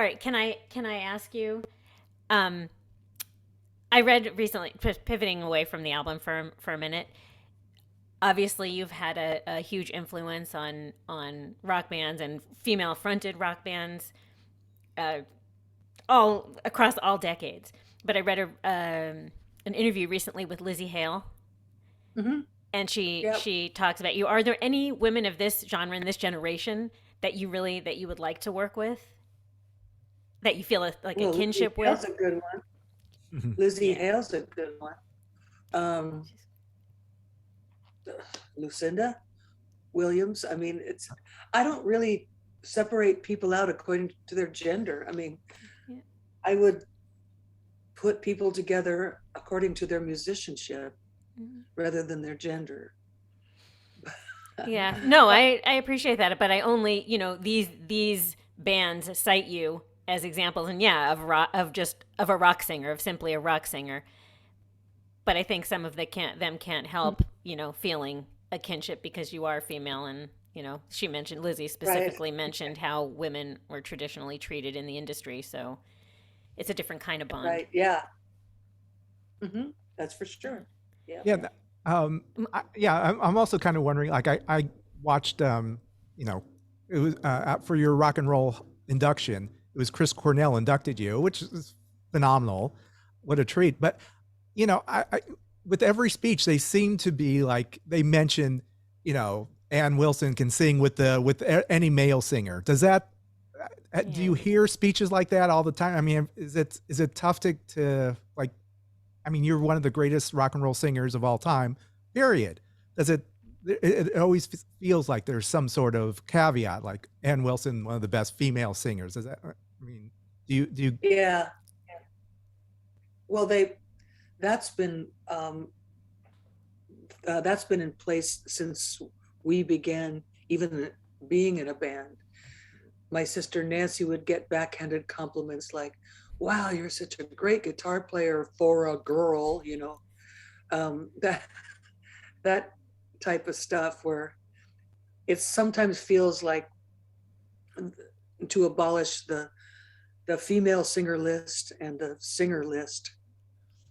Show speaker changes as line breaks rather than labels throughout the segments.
All right, can I ask you? Um, I read recently, pivoting away from the album for a minute. Obviously, you've had a huge influence on rock bands and female fronted rock bands, uh, all across all decades. But I read an interview recently with Lizzie Hale,
Hmm.
and
Yep.
she talks about you. Are there any women of this genre in this generation that you would like to work with, that you feel like a
Well, Lizzie
kinship with?
Hale's a good one. Lizzie
Yeah.
Hale's a good one. Um, Lucinda Williams. I mean, I don't really separate people out according to their gender. I mean,
Yeah.
I would put people together according to their musicianship
Mhm.
rather than their gender.
Yeah. No,
But
I appreciate that, but I only, these bands cite you as examples, and yeah, of just of a rock singer, of simply a rock singer. But I think some of them can't help, feeling a kinship because you are female, and she mentioned, Lizzie
right,
specifically mentioned how women were traditionally treated in the industry, so it's a different kind of bond.
right, yeah, that's for sure. Yeah.
Yeah, yeah. I'm also kind of wondering. Like, I watched, you know, it was for your rock and roll induction. It was Chris Cornell inducted you, which is phenomenal. What a treat! But I with every speech they seem to be like they mention, Ann Wilson can sing with any male singer. Does that do
Yeah.
you hear speeches like that all the time? I mean, is it tough to like I mean, you're one of the greatest rock and roll singers of all time. Period. Does it? It always feels like there's some sort of caveat, like Ann Wilson, one of the best female singers. Is that? I mean, do you?
Yeah. Well, that's been that's been in place since we began even being in a band. My sister Nancy would get backhanded compliments like, "Wow, you're such a great guitar player for a girl," that that type of stuff where it sometimes feels like to abolish the female singer list and the singer list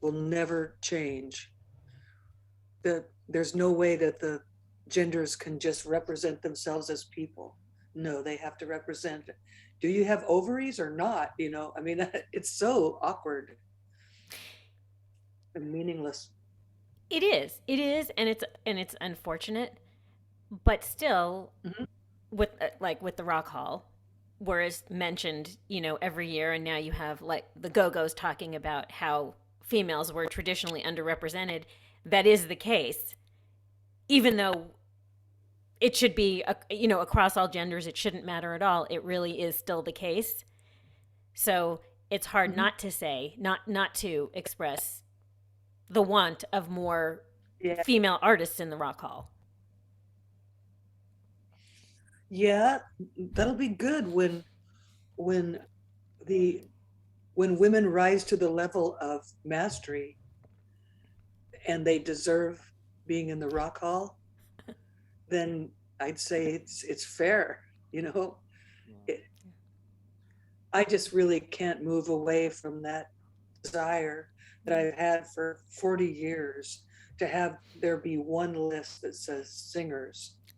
will never change. There's no way that the genders can just represent themselves as people. No, they have to represent. Do you have ovaries or not? I mean, it's so awkward and meaningless.
It is. It is, and it's unfortunate, but still,
Mhm.
with like with the Rock Hall, whereas mentioned, every year, and now you have like the Go Go's talking about how females were traditionally underrepresented. That is the case, even though it should be, across all genders. It shouldn't matter at all. It really is still the case. So it's hard
Mhm.
not to say, not to express the want of more
Yeah,
female artists in the Rock Hall.
yeah, that'll be good when the when women rise to the level of mastery and they deserve being in the rock hall, then I'd say it's fair. You know, it, I just really can't move away from that desire that I've had for 40 years to have there be one list that says singers